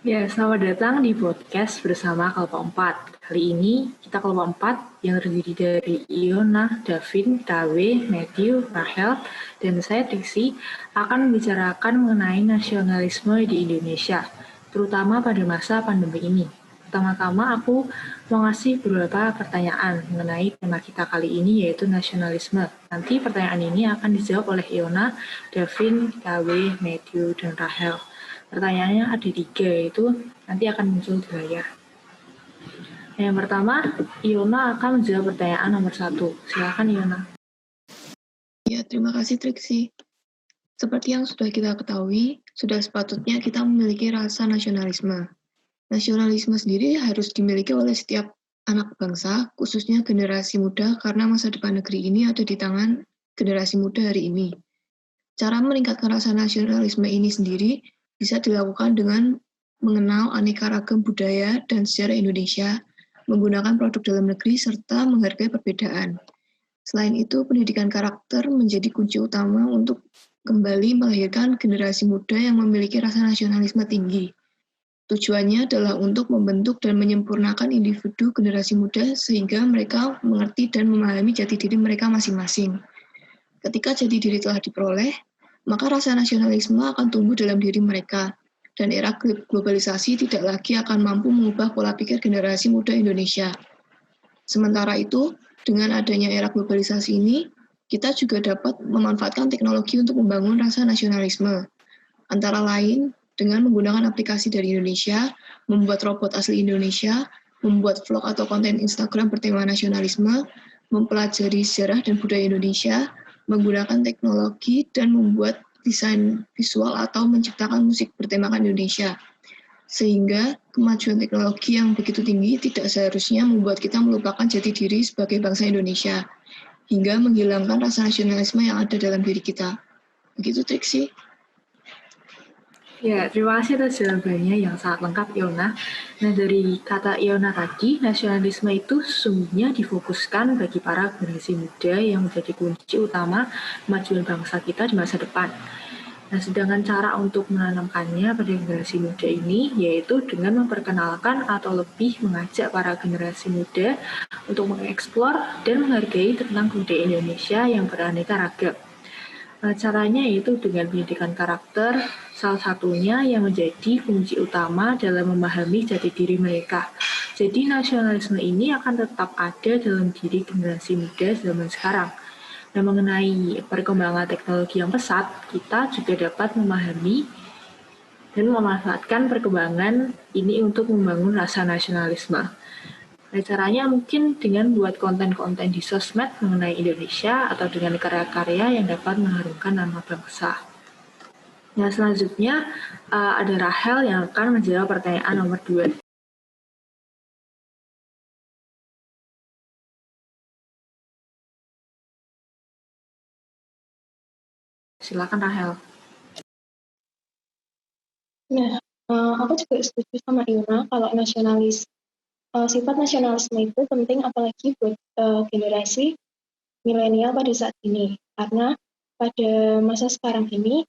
Ya, selamat datang di podcast bersama kelompok 4. Kali ini kita kelompok 4 yang terdiri dari Iona, Davin, KW, Matthew, Rahel, dan saya Triksi akan membicarakan mengenai nasionalisme di Indonesia, terutama pada masa pandemi ini. Pertama-tama aku mau ngasih beberapa pertanyaan mengenai tema kita kali ini yaitu nasionalisme. Nanti pertanyaan ini akan dijawab oleh Iona, Davin, KW, Matthew, dan Rahel. Pertanyaannya ada 3, yaitu nanti akan muncul di layar. Yang pertama, Iona akan menjawab pertanyaan nomor 1. Silakan Iona. Ya, terima kasih Triksi. Seperti yang sudah kita ketahui, sudah sepatutnya kita memiliki rasa nasionalisme. Nasionalisme sendiri harus dimiliki oleh setiap anak bangsa, khususnya generasi muda, karena masa depan negeri ini ada di tangan generasi muda hari ini. Cara meningkatkan rasa nasionalisme ini sendiri bisa dilakukan dengan mengenal aneka ragam budaya dan sejarah Indonesia, menggunakan produk dalam negeri, serta menghargai perbedaan. Selain itu, pendidikan karakter menjadi kunci utama untuk kembali melahirkan generasi muda yang memiliki rasa nasionalisme tinggi. Tujuannya adalah untuk membentuk dan menyempurnakan individu generasi muda sehingga mereka mengerti dan memahami jati diri mereka masing-masing. Ketika jati diri telah diperoleh, maka rasa nasionalisme akan tumbuh dalam diri mereka, dan era globalisasi tidak lagi akan mampu mengubah pola pikir generasi muda Indonesia. Sementara itu, dengan adanya era globalisasi ini, kita juga dapat memanfaatkan teknologi untuk membangun rasa nasionalisme. Antara lain, dengan menggunakan aplikasi dari Indonesia, membuat robot asli Indonesia, membuat vlog atau konten Instagram bertema nasionalisme, mempelajari sejarah dan budaya Indonesia, menggunakan teknologi, dan membuat desain visual atau menciptakan musik bertemakan Indonesia. Sehingga kemajuan teknologi yang begitu tinggi tidak seharusnya membuat kita melupakan jati diri sebagai bangsa Indonesia, hingga menghilangkan rasa nasionalisme yang ada dalam diri kita. Begitu Triksi. Ya, terima kasih atas jawabannya yang sangat lengkap, Iona. Nah, dari kata Iona tadi, nasionalisme itu sesungguhnya difokuskan bagi para generasi muda yang menjadi kunci utama kemajuan bangsa kita di masa depan. Nah, sedangkan cara untuk menanamkannya pada generasi muda ini yaitu dengan memperkenalkan atau lebih mengajak para generasi muda untuk mengeksplor dan menghargai tentang budaya Indonesia yang beraneka ragam. Caranya yaitu dengan pendidikan karakter, salah satunya yang menjadi kunci utama dalam memahami jati diri mereka. Jadi nasionalisme ini akan tetap ada dalam diri generasi muda zaman sekarang. Nah, mengenai perkembangan teknologi yang pesat, kita juga dapat memahami dan memanfaatkan perkembangan ini untuk membangun rasa nasionalisme. Nah, caranya mungkin dengan buat konten-konten di sosmed mengenai Indonesia atau dengan karya-karya yang dapat mengharumkan nama bangsa. Nah, selanjutnya ada Rahel yang akan menjawab pertanyaan nomor 2. Silakan Rahel. Nah, aku juga setuju sama Iona kalau sifat nasionalisme itu penting apalagi buat generasi milenial pada saat ini. Karena pada masa sekarang ini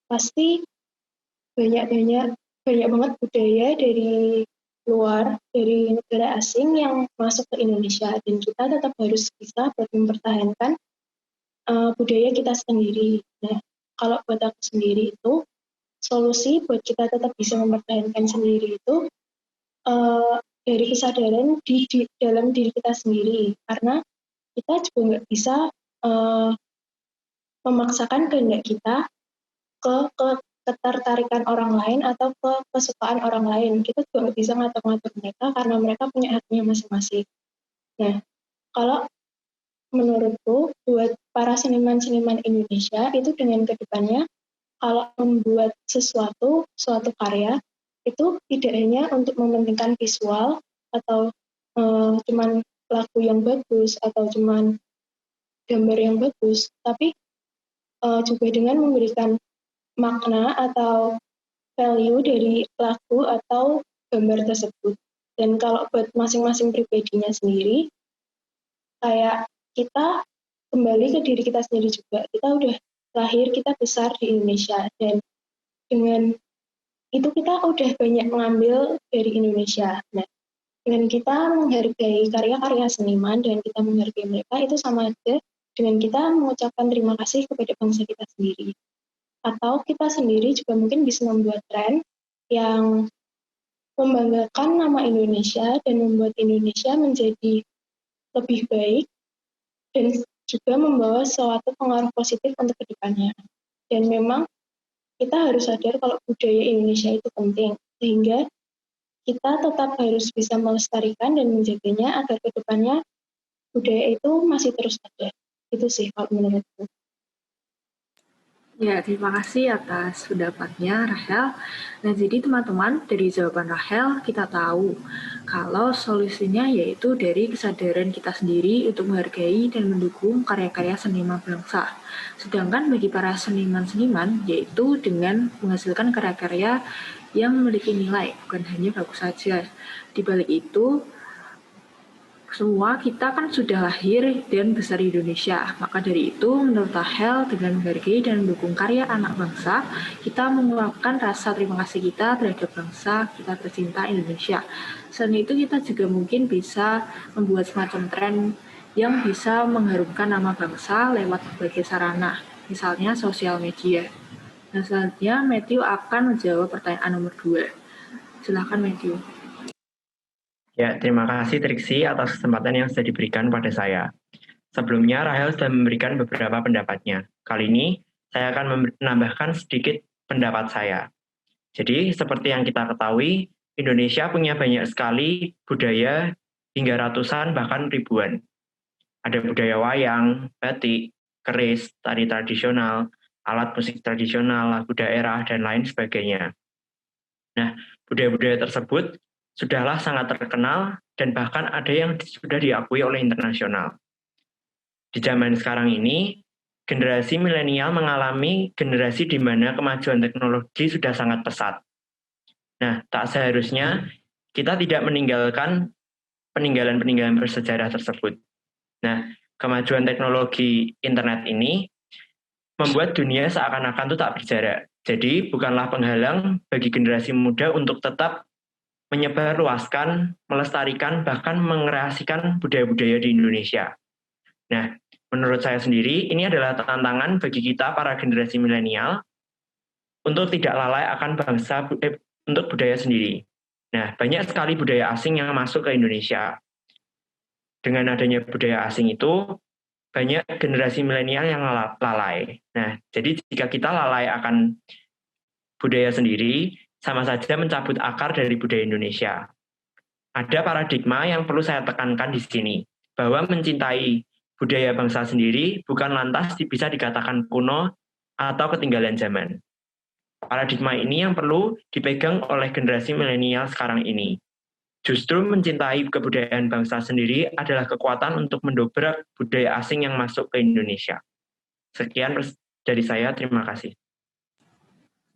pasti banyak banget budaya dari luar, dari negara asing yang masuk ke Indonesia, dan kita tetap harus bisa buat mempertahankan budaya kita sendiri. Nah, kalau buat aku sendiri itu solusi buat kita tetap bisa mempertahankan sendiri itu dari kesadaran di dalam diri kita sendiri, karena kita juga nggak bisa memaksakan kehendak kita ke ketertarikan orang lain atau ke kesukaan orang lain. Kita juga nggak bisa ngatur-ngatur mereka karena mereka punya haknya masing-masing. Nah, kalau menurutku buat para seniman-seniman Indonesia itu dengan kedepannya kalau membuat suatu karya itu tidak hanya untuk mementingkan visual atau cuman lagu yang bagus atau cuman gambar yang bagus, tapi juga dengan memberikan makna atau value dari lagu atau gambar tersebut. Dan kalau buat masing-masing pribadinya sendiri, kayak kita kembali ke diri kita sendiri juga. Kita udah lahir, kita besar di Indonesia, dan dengan itu kita udah banyak mengambil dari Indonesia. Nah, dengan kita menghargai karya-karya seniman dan kita menghargai mereka, itu sama aja dengan kita mengucapkan terima kasih kepada bangsa kita sendiri. Atau kita sendiri juga mungkin bisa membuat tren yang membanggakan nama Indonesia dan membuat Indonesia menjadi lebih baik dan juga membawa suatu pengaruh positif untuk kedepannya. Dan memang kita harus sadar kalau budaya Indonesia itu penting, sehingga kita tetap harus bisa melestarikan dan menjaganya agar kedepannya budaya itu masih terus ada. Itu sih kalau menurutku. Ya, terima kasih atas pendapatnya, Rahel. Nah, jadi teman-teman, dari jawaban Rahel, kita tahu kalau solusinya yaitu dari kesadaran kita sendiri untuk menghargai dan mendukung karya-karya seniman bangsa. Sedangkan bagi para seniman-seniman, yaitu dengan menghasilkan karya-karya yang memiliki nilai, bukan hanya bagus saja. Di balik itu, semua kita kan sudah lahir dan besar di Indonesia. Maka dari itu, menurut Rahel, dengan menghargai dan mendukung karya anak bangsa, kita mengungkapkan rasa terima kasih kita terhadap bangsa kita tercinta Indonesia. Selain itu, kita juga mungkin bisa membuat semacam tren yang bisa mengharumkan nama bangsa lewat berbagai sarana, misalnya sosial media. Nah, selanjutnya Matthew akan menjawab pertanyaan nomor 2. Silakan Matthew. Ya, terima kasih Triksi atas kesempatan yang sudah diberikan pada saya. Sebelumnya, Rahel sudah memberikan beberapa pendapatnya. Kali ini, saya akan menambahkan sedikit pendapat saya. Jadi, seperti yang kita ketahui, Indonesia punya banyak sekali budaya hingga ratusan bahkan ribuan. Ada budaya wayang, batik, keris, tari tradisional, alat musik tradisional, lagu daerah, dan lain sebagainya. Nah, budaya-budaya tersebut sudahlah sangat terkenal dan bahkan ada yang sudah diakui oleh internasional. Di zaman sekarang ini, generasi milenial mengalami generasi di mana kemajuan teknologi sudah sangat pesat. Nah, tak seharusnya kita tidak meninggalkan peninggalan-peninggalan bersejarah tersebut. Nah, kemajuan teknologi internet ini membuat dunia seakan-akan itu tak berjarak. Jadi, bukanlah penghalang bagi generasi muda untuk tetap menyebarluaskan, melestarikan, bahkan mengkreasikan budaya-budaya di Indonesia. Nah, menurut saya sendiri, ini adalah tantangan bagi kita para generasi milenial untuk tidak lalai akan untuk budaya sendiri. Nah, banyak sekali budaya asing yang masuk ke Indonesia. Dengan adanya budaya asing itu, banyak generasi milenial yang lalai. Nah, jadi jika kita lalai akan budaya sendiri, sama saja mencabut akar dari budaya Indonesia. Ada paradigma yang perlu saya tekankan di sini, bahwa mencintai budaya bangsa sendiri bukan lantas bisa dikatakan kuno atau ketinggalan zaman. Paradigma ini yang perlu dipegang oleh generasi milenial sekarang ini. Justru mencintai kebudayaan bangsa sendiri adalah kekuatan untuk mendobrak budaya asing yang masuk ke Indonesia. Sekian dari saya, terima kasih.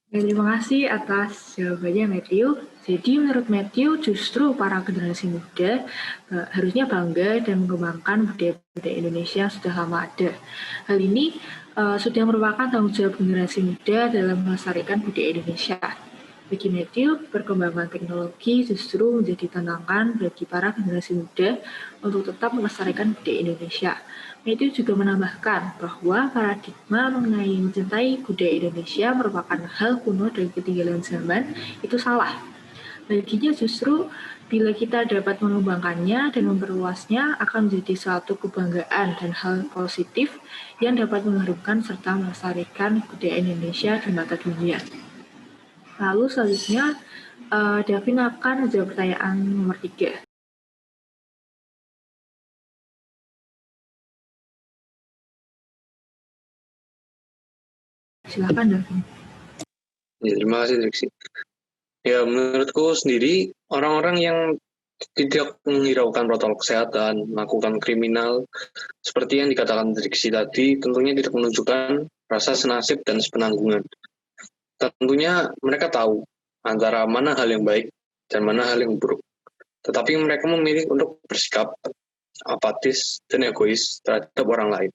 Terima kasih atas jawabannya Matthew. Jadi menurut Matthew justru para generasi muda harusnya bangga dan mengembangkan budaya-budaya Indonesia yang sudah lama ada. Hal ini sudah merupakan tanggung jawab generasi muda dalam melestarikan budaya Indonesia. Bagi Matthew, perkembangan teknologi justru menjadi tantangan bagi para generasi muda untuk tetap melestarikan budaya Indonesia. Matthew juga menambahkan bahwa paradigma mengenai mencintai budaya Indonesia merupakan hal kuno dan ketinggalan zaman, itu salah. Baginya justru bila kita dapat mengembangkannya dan memperluasnya akan menjadi suatu kebanggaan dan hal positif yang dapat mengharumkan serta melestarikan budaya Indonesia di mata dunia. Lalu selanjutnya, Davin akan menjawab pertanyaan nomor 3. Silakan, Davin. Ya, terima kasih, Triksi. Ya, menurutku sendiri, orang-orang yang tidak menghiraukan protokol kesehatan, melakukan kriminal, seperti yang dikatakan Triksi tadi, tentunya tidak menunjukkan rasa senasib dan sepenanggungan. Tentunya mereka tahu antara mana hal yang baik dan mana hal yang buruk. Tetapi mereka memilih untuk bersikap apatis dan egois terhadap orang lain.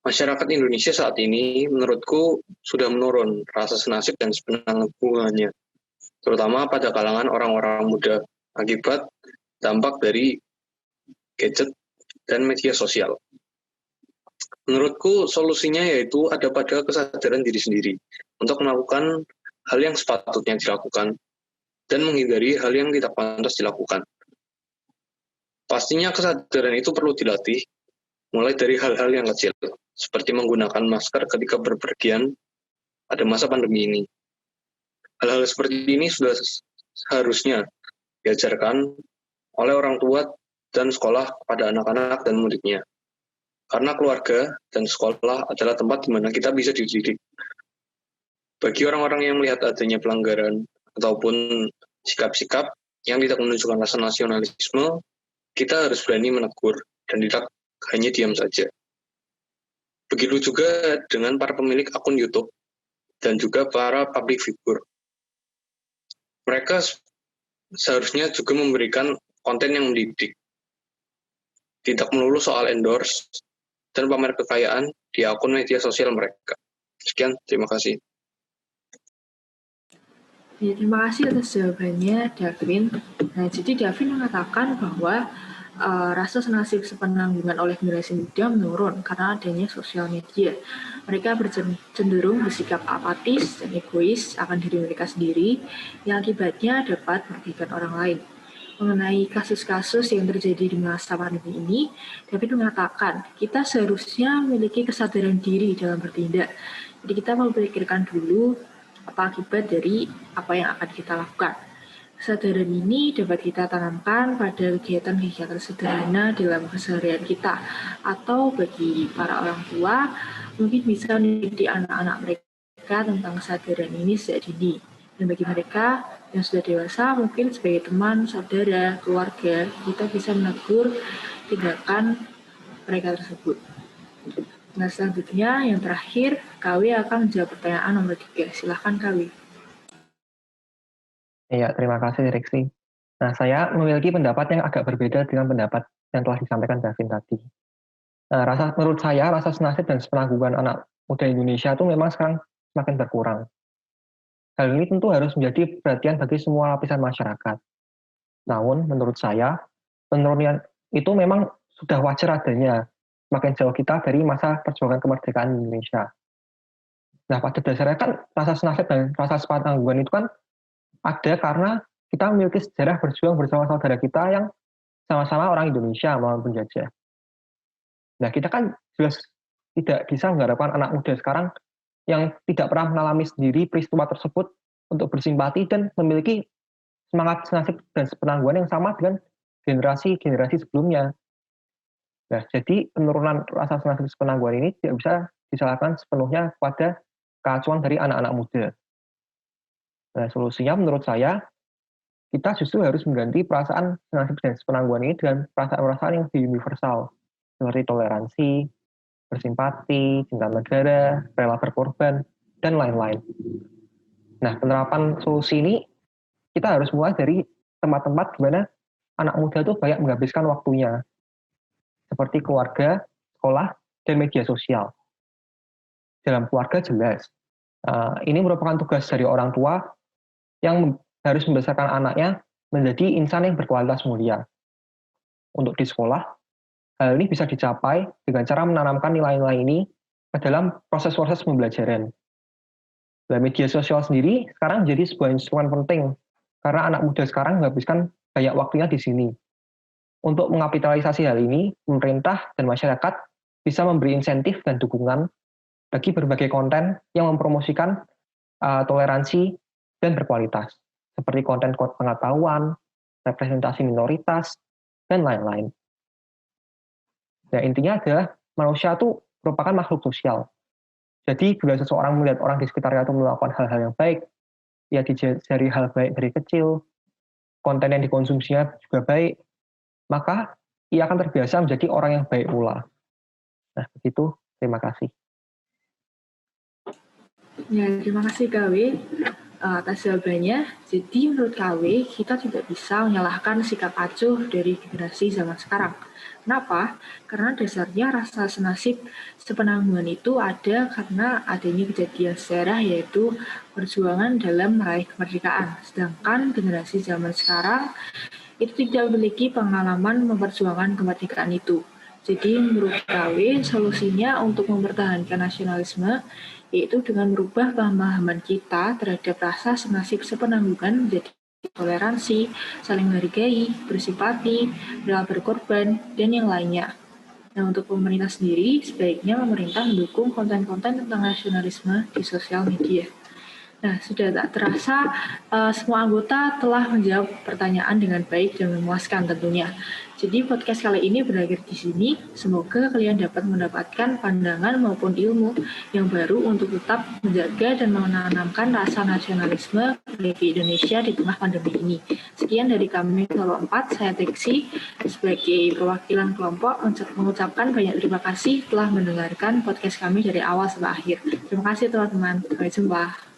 Masyarakat Indonesia saat ini menurutku sudah menurun rasa senasib dan sepenanggungannya. terutama pada kalangan orang-orang muda akibat dampak dari gadget dan media sosial. Menurutku solusinya yaitu ada pada kesadaran diri sendiri untuk melakukan hal yang sepatutnya dilakukan dan menghindari hal yang tidak pantas dilakukan. Pastinya kesadaran itu perlu dilatih, mulai dari hal-hal yang kecil, seperti menggunakan masker ketika berpergian pada masa pandemi ini. Hal-hal seperti ini sudah seharusnya diajarkan oleh orang tua dan sekolah kepada anak-anak dan muridnya. Karena keluarga dan sekolah adalah tempat di mana kita bisa dididik. Bagi orang-orang yang melihat adanya pelanggaran ataupun sikap-sikap yang tidak menunjukkan rasa nasionalisme, kita harus berani menegur dan tidak hanya diam saja. Begitu juga dengan para pemilik akun YouTube dan juga para public figure. Mereka seharusnya juga memberikan konten yang mendidik. Tidak melulu soal endorse dan pamer kekayaan di akun media sosial mereka. Sekian, terima kasih. Ya, terima kasih atas jawabannya, Davin. Nah, jadi Davin mengatakan bahwa rasa senasib sepenanggungan oleh generasi muda menurun karena adanya sosial media. Mereka cenderung bersikap apatis dan egois akan diri mereka sendiri, yang akibatnya dapat merugikan orang lain. Mengenai kasus-kasus yang terjadi di masa pandemi ini, David mengatakan kita seharusnya memiliki kesadaran diri dalam bertindak. Jadi kita memikirkan dulu apa akibat dari apa yang akan kita lakukan. Kesadaran ini dapat kita tanamkan pada kegiatan-kegiatan sederhana dalam keseharian kita, atau bagi para orang tua mungkin bisa mendidik anak-anak mereka tentang kesadaran ini sejak dini. Dan bagi mereka yang sudah dewasa, mungkin sebagai teman, saudara, keluarga, kita bisa menegur tindakan mereka tersebut. Nah, selanjutnya yang terakhir, KW akan menjawab pertanyaan nomor 3. Silahkan KW. Iya, terima kasih Riksi. Nah, saya memiliki pendapat yang agak berbeda dengan pendapat yang telah disampaikan Davin tadi. Nah, menurut saya, rasa senasib dan sepenanggungan anak muda Indonesia itu memang sekarang semakin berkurang. Hal ini tentu harus menjadi perhatian bagi semua lapisan masyarakat. Namun, menurut saya, penurunan itu memang sudah wajar adanya semakin jauh kita dari masa perjuangan kemerdekaan Indonesia. Nah, pada dasarnya kan rasa senasib dan rasa sepenanggungan itu kan ada karena kita memiliki sejarah berjuang bersama saudara kita yang sama-sama orang Indonesia melawan penjajah. Nah, kita kan jelas tidak bisa mengharapkan anak muda sekarang yang tidak pernah mengalami sendiri peristiwa tersebut untuk bersimpati dan memiliki semangat senasib dan sepenanggungan yang sama dengan generasi-generasi sebelumnya. Nah, jadi penurunan rasa senasib sepenanggungan ini tidak bisa disalahkan sepenuhnya pada keacuan dari anak-anak muda. Nah, solusinya menurut saya, kita justru harus mengganti perasaan senasib dan sepenanggungan ini dengan perasaan-perasaan yang lebih universal, seperti toleransi, bersimpati, cinta negara, rela berkorban, dan lain-lain. Nah, penerapan solusi ini kita harus mulai dari tempat-tempat di mana anak muda itu banyak menghabiskan waktunya, seperti keluarga, sekolah, dan media sosial. Dalam keluarga jelas, ini merupakan tugas dari orang tua yang harus membesarkan anaknya menjadi insan yang berkualitas mulia. Untuk di sekolah, hal ini bisa dicapai dengan cara menanamkan nilai-nilai ini ke dalam proses-proses pembelajaran. Nah, media sosial sendiri sekarang menjadi sebuah instrumen penting karena anak muda sekarang menghabiskan banyak waktunya di sini. Untuk mengapitalisasi hal ini, pemerintah dan masyarakat bisa memberi insentif dan dukungan bagi berbagai konten yang mempromosikan toleransi dan berkualitas, seperti konten pengetahuan, representasi minoritas, dan lain-lain. Nah, intinya adalah manusia itu merupakan makhluk sosial. Jadi, bila seseorang melihat orang di sekitarnya itu melakukan hal-hal yang baik, ia diajari hal baik dari kecil, konten yang dikonsumsinya juga baik, maka ia akan terbiasa menjadi orang yang baik pula. Nah, begitu. Terima kasih. Ya, terima kasih KW atas jawabannya. Jadi menurut KW, kita tidak bisa menyalahkan sikap acuh dari generasi zaman sekarang. Kenapa? Karena dasarnya rasa senasib sepenanggungan itu ada karena adanya kejadian sejarah yaitu perjuangan dalam meraih kemerdekaan. Sedangkan generasi zaman sekarang itu tidak memiliki pengalaman memperjuangkan kemerdekaan itu. Jadi menurut KW, solusinya untuk mempertahankan nasionalisme yaitu dengan merubah pemahaman kita terhadap rasa senasib sepenanggungan menjadi toleransi, saling menghargai, bersimpati, rela berkorban, dan yang lainnya. Nah, untuk pemerintah sendiri, sebaiknya pemerintah mendukung konten-konten tentang nasionalisme di sosial media. Nah, sudah tak terasa semua anggota telah menjawab pertanyaan dengan baik dan memuaskan tentunya. Jadi podcast kali ini berakhir di sini. Semoga kalian dapat mendapatkan pandangan maupun ilmu yang baru untuk tetap menjaga dan menanamkan rasa nasionalisme bagi Indonesia di tengah pandemi ini. Sekian dari kami kelompok 4, saya Triksi sebagai perwakilan kelompok mengucapkan banyak terima kasih telah mendengarkan podcast kami dari awal sampai akhir. Terima kasih teman-teman. Sampai jumpa.